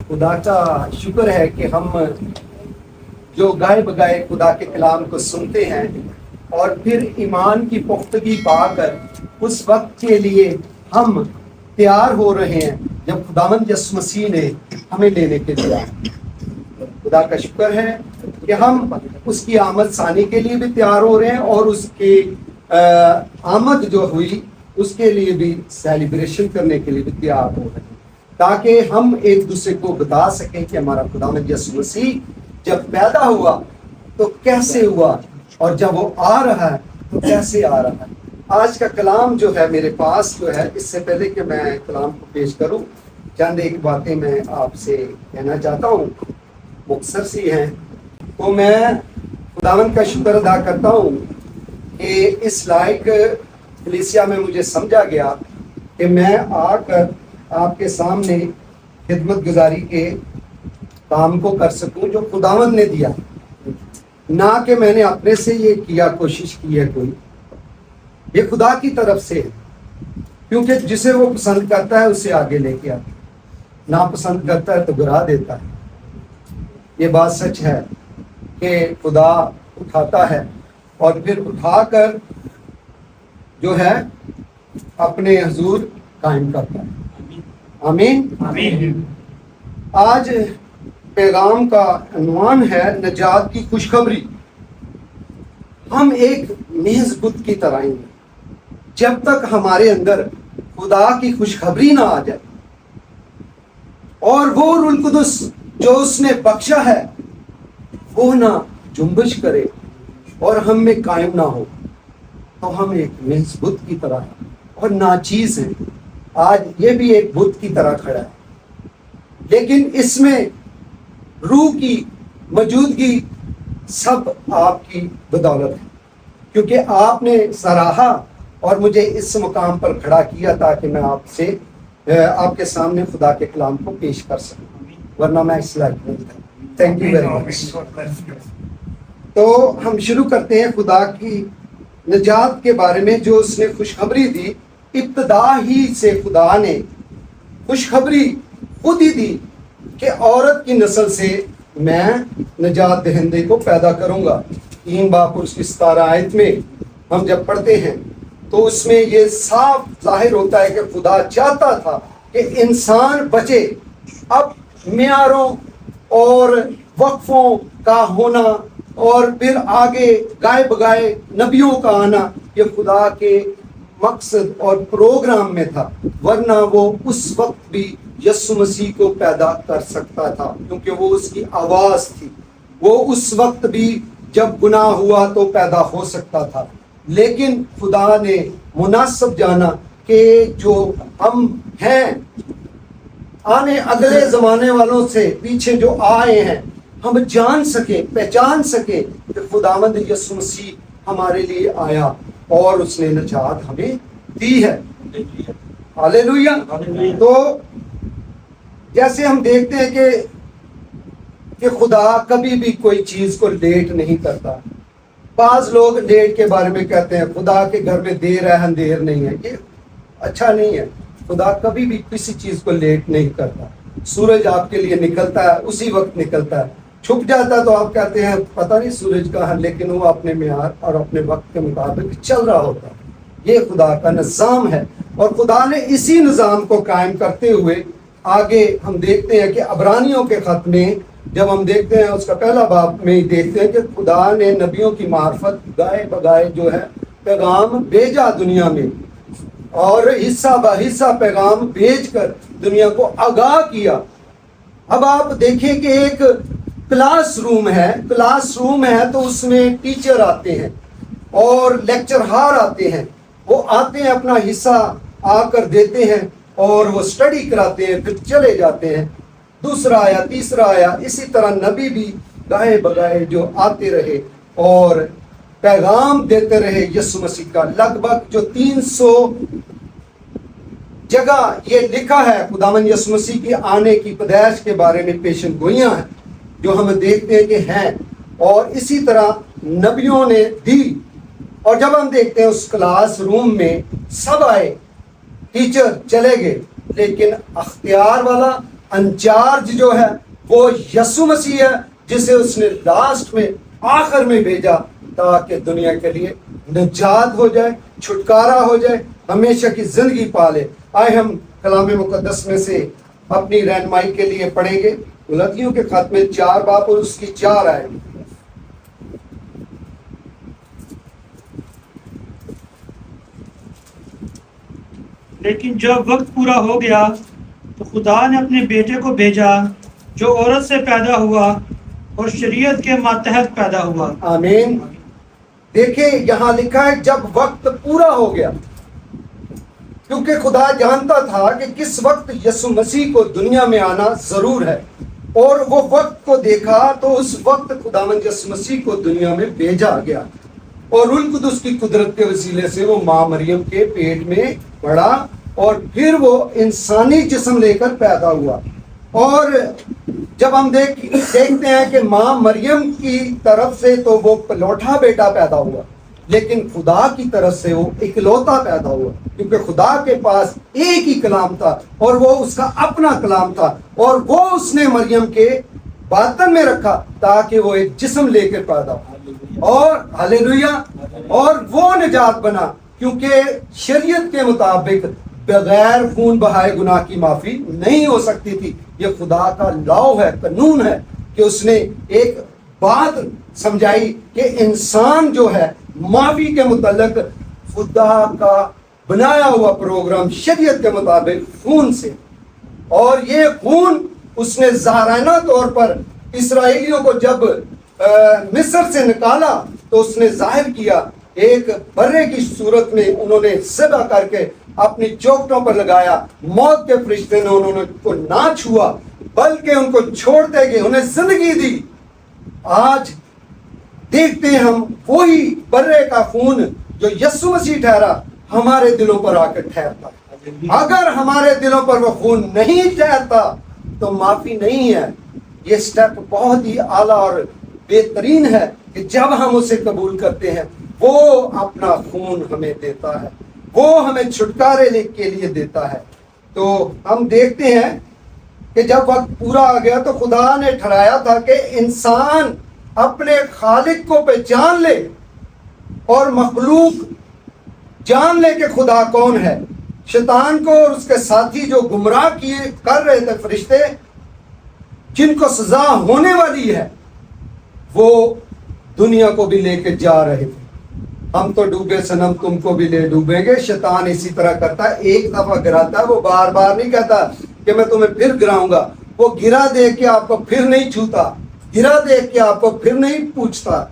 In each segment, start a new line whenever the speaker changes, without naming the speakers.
خدا کا شکر ہے کہ ہم جو گائے بگائے خدا کے کلام کو سنتے ہیں اور پھر ایمان کی پختگی پا کر اس وقت کے لیے ہم تیار ہو رہے ہیں جب خداوند یسوع مسیح نے ہمیں لینے کے لیے آیا۔ خدا کا شکر ہے کہ ہم اس کی آمد ثانی کے لیے بھی تیار ہو رہے ہیں اور اس کی آمد جو ہوئی اس کے لیے بھی سیلیبریشن کرنے کے لیے بھی تیار ہو رہے ہیں، تاکہ ہم ایک دوسرے کو بتا سکیں کہ ہمارا خداوند یسوع مسیح جب پیدا ہوا تو کیسے ہوا اور جب وہ آ رہا ہے تو کیسے آ رہا ہے۔ آج کا کلام جو ہے میرے پاس جو ہے، اس سے پہلے کہ میں کلام کو پیش کروں چند ایک باتیں میں آپ سے کہنا چاہتا ہوں، مختصر سی ہیں۔ تو میں خداوند کا شکر ادا کرتا ہوں کہ اس لائق کلیسیا میں مجھے سمجھا گیا کہ میں آ کر آپ کے سامنے خدمت گزاری کے کام کو کر سکوں جو خداوند نے دیا، نہ کہ میں نے اپنے سے یہ کیا، کوشش کی ہے کوئی، یہ خدا کی طرف سے ہے، کیونکہ جسے وہ پسند کرتا ہے اسے آگے لے کے آتا ہے، ناپسند کرتا ہے تو گرا دیتا ہے۔ یہ بات سچ ہے کہ خدا اٹھاتا ہے اور پھر اٹھا کر جو ہے اپنے حضور قائم کرتا ہے۔ آمین۔
آمین۔
آج پیغام کا عنوان ہے نجات کی خوشخبری۔ ہم ایک محض بت کی طرح ہی ہیں جب تک ہمارے اندر خدا کی خوشخبری نہ آ جائے اور وہ روح القدس جو اس نے بخشا ہے وہ نہ جنبش کرے اور ہم میں قائم نہ ہو، تو ہم ایک محض بت کی طرح ہیں اور ناچیز ہیں۔ آج یہ بھی ایک بت کی طرح کھڑا ہے، لیکن اس میں روح کی موجودگی سب آپ کی بدولت ہے، کیونکہ آپ نے سراہا اور مجھے اس مقام پر کھڑا کیا تاکہ میں آپ کے سامنے خدا کے کلام کو پیش کر سکوں، ورنہ میں اس لائق نہیں تھا۔ Thank you very much. تو ہم شروع کرتے ہیں خدا کی نجات کے بارے میں جو اس نے خوشخبری دی۔ ابتدا ہی سے خدا نے خوشخبری خود ہی دی کہ عورت کی نسل سے میں نجات دہندے کو پیدا کروں گا۔ 3 باب اور اس کی 17 آیت میں ہم جب پڑھتے ہیں تو اس میں یہ صاف ظاہر ہوتا ہے کہ خدا چاہتا تھا کہ انسان بچے۔ اب معیاروں اور وقفوں کا ہونا اور پھر آگے گائے بگائے نبیوں کا آنا یہ خدا کے مقصد اور پروگرام میں تھا، ورنہ وہ اس وقت بھی یسوع مسیح کو پیدا کر سکتا تھا، کیونکہ وہ اس کی آواز تھی۔ وہ اس وقت بھی جب گناہ ہوا تو پیدا ہو سکتا تھا، لیکن خدا نے مناسب جانا کہ جو ہم ہیں آنے اگلے زمانے والوں سے پیچھے جو آئے ہیں، ہم جان سکیں، پہچان سکیں کہ خداوند یسوع مسیح ہمارے لیے آیا اور اس نے نجات ہمیں دی ہے۔ ہاللیلویا۔ تو جیسے ہم دیکھتے ہیں کہ خدا کبھی بھی کوئی چیز کو لیٹ نہیں کرتا۔ بعض لوگ لیٹ کے بارے میں کہتے ہیں خدا کے گھر میں دیر ہے اندھیر نہیں ہے، یہ اچھا نہیں ہے۔ خدا کبھی بھی کسی چیز کو لیٹ نہیں کرتا۔ سورج آپ کے لیے نکلتا ہے اسی وقت نکلتا ہے، چھپ جاتا ہے تو آپ کہتے ہیں پتہ نہیں سورج کہاں ہے، لیکن وہ اپنے معیار اور اپنے وقت کے مطابق چل رہا ہوتا ہے۔ یہ خدا کا نظام ہے اور خدا نے اسی نظام کو قائم کرتے ہوئے آگے ہم دیکھتے ہیں کہ عبرانیوں کے خط میں جب ہم دیکھتے ہیں اس کا 1 باب میں ہی دیکھتے ہیں کہ خدا نے نبیوں کی معرفت گائے بگائے جو ہے پیغام بھیجا دنیا میں، اور حصہ بہ حصہ پیغام بھیج کر دنیا کو آگاہ کیا۔ اب آپ دیکھیں کہ ایک کلاس روم ہے تو اس میں ٹیچر آتے ہیں اور لیکچرہار آتے ہیں، وہ آتے ہیں اپنا حصہ آ کر دیتے ہیں اور وہ سٹڈی کراتے ہیں، پھر چلے جاتے ہیں، دوسرا آیا تیسرا آیا، اسی طرح نبی بھی گائے بگائے جو آتے رہے اور پیغام دیتے رہے یسوع مسیح کا۔ لگ بھگ جو 300 جگہ یہ لکھا ہے خداوند یسوع مسیح کے آنے کی پیدائش کے بارے میں پیشن گوئیاں ہیں جو ہم دیکھتے ہیں کہ ہیں، اور اسی طرح نبیوں نے دی۔ اور جب ہم دیکھتے ہیں اس کلاس روم میں سب آئے، ٹیچر چلے گئے، لیکن اختیار والا انچارج جو ہے وہ یسوع مسیح ہے، جسے اس نے لاسٹ میں آخر میں بھیجا تاکہ دنیا کے لیے نجات ہو جائے، چھٹکارا ہو جائے، ہمیشہ کی زندگی پالے۔ آئے ہم کلام مقدس میں سے اپنی رہنمائی کے لیے پڑھیں گے غلطیوں کے خط میں 4 باب اور اس کی 4 آئے۔
لیکن جب وقت پورا ہو گیا تو خدا نے اپنے بیٹے کو بھیجا جو عورت سے پیدا ہوا اور شریعت کے ماتحت پیدا ہوا۔
آمین۔ دیکھیں یہاں لکھا ہے جب وقت پورا ہو گیا، کیونکہ خدا جانتا تھا کہ کس وقت یسوع مسیح کو دنیا میں آنا ضرور ہے، اور وہ وقت کو دیکھا تو اس وقت خداوند یسوع مسیح کو دنیا میں بھیجا گیا، اور روح القدس کی قدرت کے وسیلے سے وہ ماں مریم کے پیٹ میں بڑھا اور پھر وہ انسانی جسم لے کر پیدا ہوا۔ اور جب ہم دیکھتے ہیں کہ ماں مریم کی طرف سے تو وہ پلوٹا بیٹا پیدا ہوا، لیکن خدا کی طرف سے وہ اکلوتا پیدا ہوا، کیونکہ خدا کے پاس ایک ہی کلام تھا اور وہ اس کا اپنا کلام تھا، اور وہ اس نے مریم کے باطن میں رکھا تاکہ وہ ایک جسم لے کر پیدا ہو، اور ہاللیلویا، اور وہ نجات بنا، کیونکہ شریعت کے مطابق بغیر خون بہائے گناہ کی معافی نہیں ہو سکتی تھی۔ یہ خدا کا لاؤ ہے، قانون ہے کہ اس نے ایک بات سمجھائی کہ انسان جو ہے معافی کے متعلق خدا کا بنایا ہوا پروگرام شریعت کے مطابق خون سے، اور یہ خون اس نے ظاہرانہ طور پر اسرائیلیوں کو جب مصر سے نکالا تو اس نے ظاہر کیا، ایک برے کی صورت میں انہوں نے ذبح کر کے اپنی چوکٹوں پر لگایا، موت کے فرشتے نے انہوں نے کو نہ چھوا بلکہ ان کو چھوڑتے گئے، انہیں زندگی دی۔ آج دیکھتے ہیں ہم وہی برے کا خون جو یسوع مسیح ٹھہرا ہمارے دلوں پر آ کر ٹھہرتا۔ اگر ہمارے دلوں پر وہ خون نہیں ٹھہرتا تو معافی نہیں ہے۔ یہ سٹیپ بہت ہی اعلیٰ اور بہترین ہے کہ جب ہم اسے قبول کرتے ہیں وہ اپنا خون ہمیں دیتا ہے، وہ ہمیں چھٹکارے کے لیے دیتا ہے۔ تو ہم دیکھتے ہیں کہ جب وقت پورا آ گیا تو خدا نے ٹھہرایا تھا کہ انسان اپنے خالق کو پہچان لے اور مخلوق جان لے کہ خدا کون ہے۔ شیطان کو اور اس کے ساتھی جو گمراہ کیے کر رہے تھے فرشتے، جن کو سزا ہونے والی ہے، وہ دنیا کو بھی لے کے جا رہے تھے۔ ہم تو ڈوبے صنم تم کو بھی لے ڈوبیں گے۔ شیطان اسی طرح کرتا ہے، ایک دفعہ گراتا ہے، وہ بار بار نہیں کہتا کہ میں تمہیں پھر گراؤں گا۔ وہ گرا دیکھ کے آپ کو پھر نہیں چھوتا، گرا دیکھ کے آپ کو پھر نہیں پوچھتا،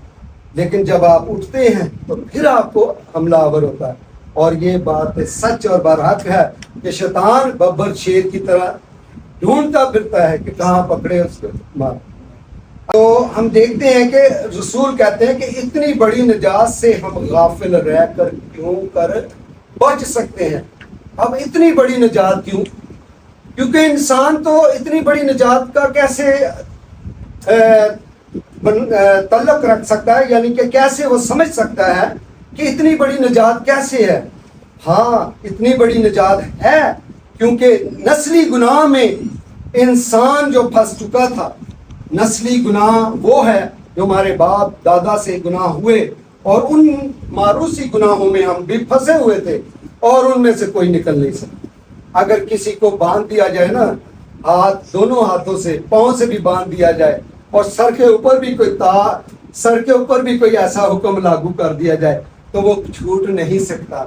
لیکن جب آپ اٹھتے ہیں تو پھر آپ کو حملہ آور ہوتا ہے۔ اور یہ بات سچ اور برحق ہے کہ شیطان ببر شیر کی طرح ڈھونڈتا پھرتا ہے کہ کہاں پکڑے اس کو مار۔ تو ہم دیکھتے ہیں کہ رسول کہتے ہیں کہ اتنی بڑی نجات سے ہم غافل رہ کر کیوں کر بچ سکتے ہیں۔ اب اتنی بڑی نجات کیوں؟ کیونکہ انسان تو اتنی بڑی نجات کا کیسے تعلق رکھ سکتا ہے، یعنی کہ کیسے وہ سمجھ سکتا ہے کہ اتنی بڑی نجات کیسے ہے؟ ہاں اتنی بڑی نجات ہے، کیونکہ نسلی گناہ میں انسان جو پھنس چکا تھا، نسلی گناہ وہ ہے جو ہمارے باپ دادا سے گناہ ہوئے، اور ان معروسی گناہوں میں ہم بھی پھنسے ہوئے تھے اور ان میں سے کوئی نکل نہیں سکتا۔ اگر کسی کو باندھ دیا جائے نا، ہاتھ دونوں ہاتھوں سے، پاؤں سے بھی باندھ دیا جائے، اور سر کے اوپر بھی کوئی ایسا حکم لاگو کر دیا جائے تو وہ چھوٹ نہیں سکتا۔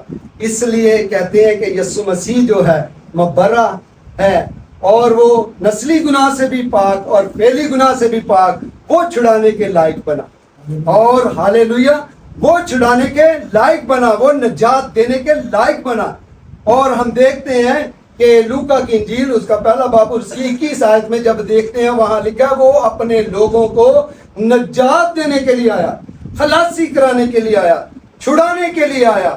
اس لیے کہتے ہیں کہ یسوع مسیح جو ہے مبرہ ہے، اور وہ نسلی گناہ سے بھی پاک اور فعلی گناہ سے بھی پاک، وہ چھڑانے کے لائق بنا، اور ہاللیلویا، وہ چھڑانے کے لائق بنا، وہ نجات دینے کے لائق بنا۔ اور ہم دیکھتے ہیں کہ لوکا کی انجیل اس کا پہلا باب اس کی 21 آیت میں جب دیکھتے ہیں وہاں لکھا وہ اپنے لوگوں کو نجات دینے کے لیے آیا، خلاصی کرانے کے لیے آیا، چھڑانے کے لیے آیا۔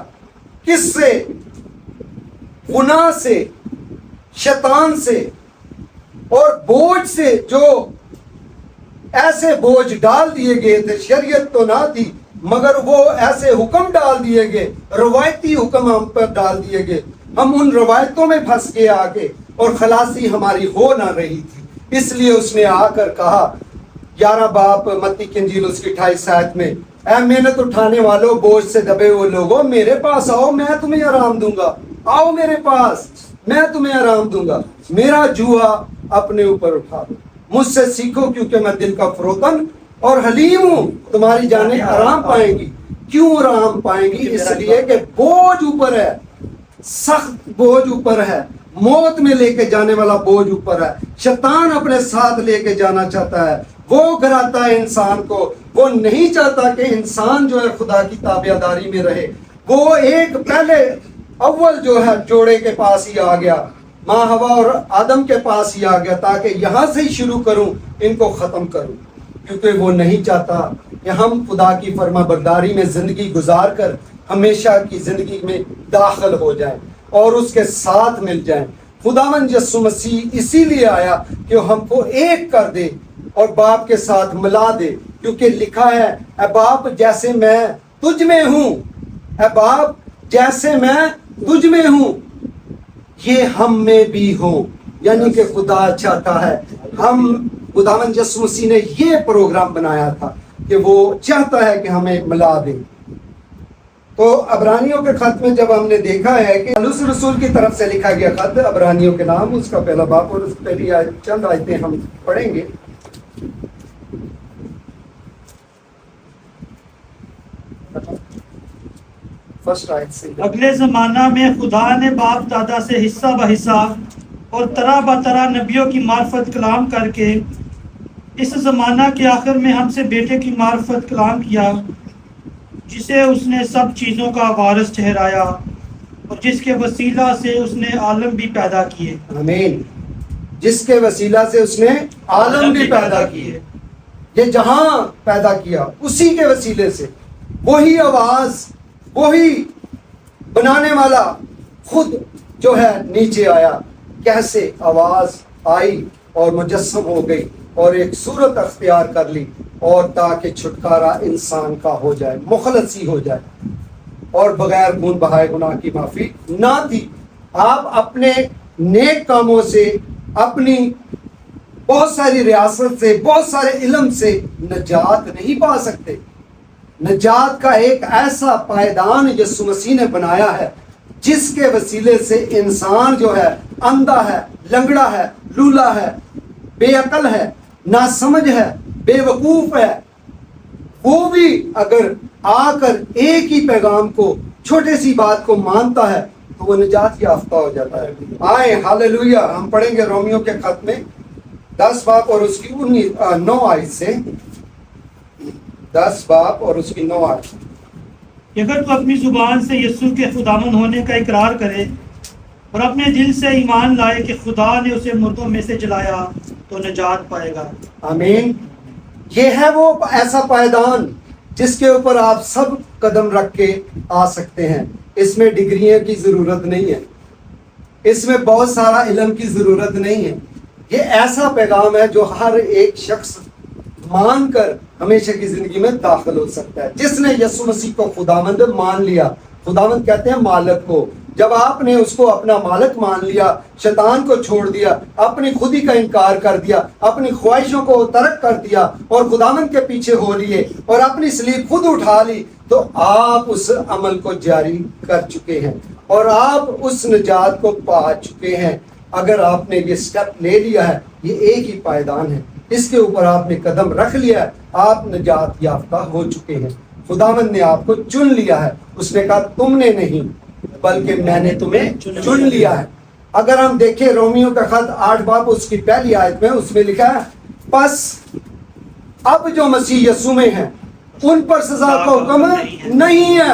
کس سے؟ گناہ سے، شیطان سے، اور بوجھ سے، جو ایسے بوجھ ڈال دیے گئے تھے۔ شریعت تو نہ تھی مگر وہ ایسے حکم ڈال دیے گئے، روایتی حکم ہم پر ڈال دیے گئے، ہم ان روایتوں میں پھنس کے آ کے اور خلاصی ہماری ہو نہ رہی تھی، اس لیے اس نے آ کر کہا 11 باب متی کی انجیل اس کی 28 آیت میں، اے محنت اٹھانے والوں، بوجھ سے دبے ہوئے لوگوں، میرے پاس آؤ، میں تمہیں آرام دوں گا، آؤ میرے پاس، میں تمہیں آرام دوں گا، میرا جوا اپنے اوپر اٹھا دو، مجھ سے سیکھو کیونکہ میں دل کا فروتن اور حلیم ہوں، تمہاری جانیں آرام پائیں گی۔ کیوں آرام پائیں گی؟ اس لیے کہ بوجھ اوپر ہے، سخت بوجھ اوپر ہے، موت میں لے کے جانے والا بوجھ اوپر ہے، شیطان اپنے ساتھ لے کے جانا چاہتا ہے، وہ گراتا ہے انسان کو، وہ نہیں چاہتا کہ انسان جو ہے خدا کی تابعداری میں رہے۔ وہ ایک پہلے اول جو ہے جوڑے کے پاس ہی آ گیا، ماں ہوا اور آدم کے پاس ہی آ گیا، تاکہ یہاں سے ہی شروع کروں، ان کو ختم کروں، کیونکہ وہ نہیں چاہتا کہ ہم خدا کی فرما برداری میں زندگی گزار کر ہمیشہ کی زندگی میں داخل ہو جائیں اور اس کے ساتھ مل جائیں۔ خداوند یسوع مسیح اسی لیے آیا کہ وہ ہم کو ایک کر دے اور باپ کے ساتھ ملا دے، کیونکہ لکھا ہے اے باپ جیسے میں تجھ میں ہوں، اے باپ جیسے میں تجھ میں ہوں یہ ہم میں بھی ہوں، یعنی کہ خدا چاہتا ہے خداوند یسوع مسیح نے یہ پروگرام بنایا تھا کہ وہ چاہتا ہے کہ ہمیں ملا دے۔ تو عبرانیوں کے خط میں جب ہم نے دیکھا ہے کہ پولس رسول کی طرف سے لکھا گیا خط عبرانیوں کے نام، اس کا پہلا باب اور اس پہلی چند آیتیں ہم پڑھیں گے۔ فرسٹ آیت سے
اگلے زمانہ میں خدا نے باپ دادا سے حصہ بحصہ اور طرح بطرح نبیوں کی معرفت کلام کر کے اس زمانہ کے آخر میں ہم سے بیٹے کی معرفت کلام کیا، جسے اس نے سب چیزوں کا وارث ٹھہرایا اور جس کے وسیلہ سے اس نے عالم بھی پیدا کیے۔
آمین۔ جس کے وسیلہ سے اس نے عالم بھی پیدا کیے، یہ جہاں پیدا کیا اسی کے وسیلے سے، وہی آواز، وہی بنانے والا خود جو ہے نیچے آیا، کیسے آواز آئی اور مجسم ہو گئی اور ایک صورت اختیار کر لی، اور تاکہ چھٹکارا انسان کا ہو جائے، مخلصی ہو جائے، اور بغیر خون بہائے گناہ کی معافی نہ تھی۔ آپ اپنے نیک کاموں سے، اپنی بہت ساری ریاست سے، بہت سارے علم سے نجات نہیں پا سکتے۔ نجات کا ایک ایسا پائیدان یسوع مسیح نے بنایا ہے جس کے وسیلے سے انسان جو ہے اندھا ہے، لنگڑا ہے، لولا ہے، بے عقل ہے، ناسمجھ ہے، بے وقوف ہے، وہ بھی اگر آ کر ایک ہی پیغام کو، چھوٹے سی بات کو مانتا ہے تو وہ نجات یافتہ ہو جاتا ہے۔ آئے ہاللیلویہ۔ ہم پڑھیں گے رومیو کے خط میں 10 باب اور اس کی 9 آیت سے، 10 باب اور اس کی 9 آیت۔
اگر تو اپنی زبان سے یسوع کے خداوند ہونے کا اقرار کرے اور اپنے دل سے ایمان لائے کہ خدا نے اسے مردوں میں سے جلایا تو نجات پائے گا۔
آمین۔ یہ ہے وہ ایسا پائیدان جس کے اوپر آپ سب قدم رکھ کے آ سکتے ہیں۔ اس میں ڈگریوں کی ضرورت نہیں ہے، اس میں بہت سارا علم کی ضرورت نہیں ہے۔ یہ ایسا پیغام ہے جو ہر ایک شخص مان کر ہمیشہ کی زندگی میں داخل ہو سکتا ہے۔ جس نے یسوع مسیح کو خداوند مان لیا، خداوند کہتے ہیں مالک کو، جب آپ نے اس کو اپنا مالک مان لیا، شیطان کو چھوڑ دیا، اپنی خودی کا انکار کر دیا، اپنی خواہشوں کو ترک کر دیا اور خداوند کے پیچھے ہو لیے اور اپنی صلیب خود اٹھا لی، تو آپ اس عمل کو جاری کر چکے ہیں اور آپ اس نجات کو پا چکے ہیں۔ اگر آپ نے یہ سٹیپ لے لیا ہے، یہ ایک ہی پائیدان ہے، اس کے اوپر آپ نے قدم رکھ لیا ہے، آپ نجات یافتہ ہو چکے ہیں۔ خداوند نے آپ کو چن لیا ہے، اس نے کہا تم نے نہیں بلکہ میں نے تمہیں چن لیا ہے۔ اگر ہم دیکھیں رومیو کا خط 8 باب اس کی پہلی آیت میں، اس میں لکھا ہے پس اب جو مسیح یسوع میں ہیں ان پر سزا کا حکم نہیں ہے،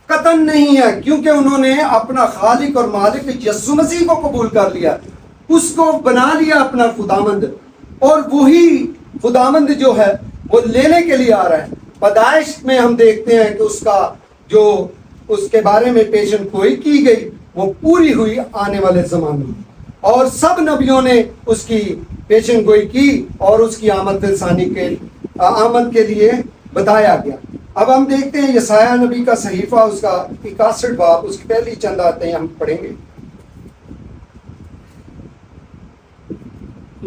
قطعاً نہیں ہے، کیونکہ انہوں نے اپنا خالق اور مالک یسوع مسیح کو قبول کر لیا، اس کو بنا لیا اپنا خداوند، اور وہی خداوند جو ہے وہ لینے کے لیے آ رہا ہے۔ پیدائش میں ہم دیکھتے ہیں کہ اس کا جو اس کے بارے میں پیشن گوئی کی گئی وہ پوری ہوئی آنے والے زمانے میں، اور سب نبیوں نے اس کی پیشن گوئی کی اور اس کی آمد کے لیے بتایا گیا۔ اب ہم دیکھتے ہیں یسایہ نبی کا صحیفہ، اس کا 61 باب، اس کی پہلی چند آیتیں ہم پڑھیں گے۔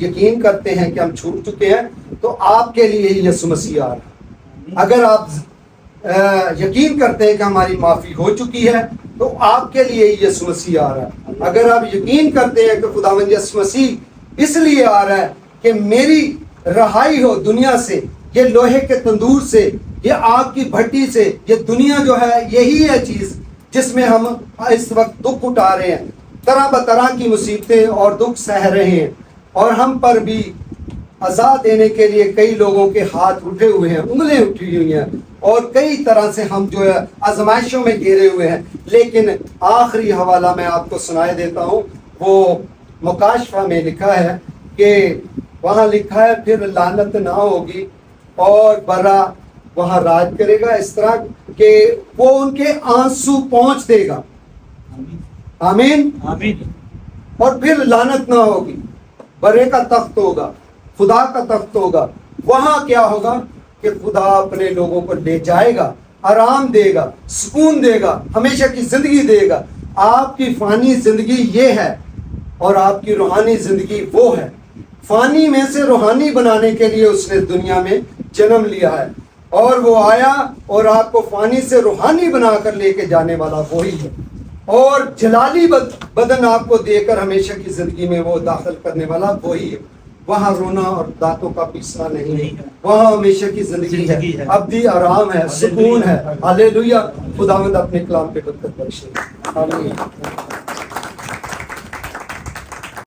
یقین کرتے ہیں کہ ہم چھوٹ چکے ہیں تو آپ کے لیے ہی یسوع مسیح آ رہا ہے. اگر آپ یقین کرتے ہیں کہ ہماری معافی ہو چکی ہے تو آپ کے لیے ہی یسوع مسیح آ رہا ہے. اگر آپ یقین کرتے ہیں کہ خداوند یسوع مسیح اس لیے آ رہا ہے کہ میری رہائی ہو دنیا سے, یہ لوہے کے تندور سے, یہ آگ کی بھٹی سے, یہ دنیا جو ہے یہی ہے چیز جس میں ہم اس وقت دکھ اٹھا رہے ہیں, طرح بطرح کی مصیبتیں اور دکھ سہ رہے ہیں, اور ہم پر بھی عذاب دینے کے لیے کئی لوگوں کے ہاتھ اٹھے ہوئے ہیں, انگلیں اٹھی ہوئی ہیں, اور کئی طرح سے ہم جو ہے آزمائشوں میں گھیرے ہوئے ہیں. لیکن آخری حوالہ میں آپ کو سنائے دیتا ہوں, وہ مکاشفہ میں لکھا ہے کہ وہاں لکھا ہے پھر لعنت نہ ہوگی اور برا وہاں راج کرے گا, اس طرح کہ وہ ان کے آنسو پہنچ دے گا. آمین
آمین.
اور پھر لعنت نہ ہوگی, برے کا تخت ہوگا, خدا کا تخت ہوگا. وہاں کیا ہوگا کہ خدا اپنے لوگوں کو لے جائے گا, آرام دے گا, سکون دے گا, ہمیشہ کی زندگی دے گا. آپ کی فانی زندگی یہ ہے اور آپ کی روحانی زندگی وہ ہے. فانی میں سے روحانی بنانے کے لیے اس نے دنیا میں جنم لیا ہے, اور وہ آیا اور آپ کو فانی سے روحانی بنا کر لے کے جانے والا وہی ہے, اور جلالی بدن آپ کو دے کر ہمیشہ کی زندگی میں وہ داخل کرنے والا وہی ہے. وہاں رونا اور دانتوں کا پیسنا نہیں ہے, وہاں ہمیشہ کی زندگی ہے, ابدی آرام ہے, سکون ہے. ہاللیلویا. خداوند اپنے کلام پہ برکت بخشے. آمین.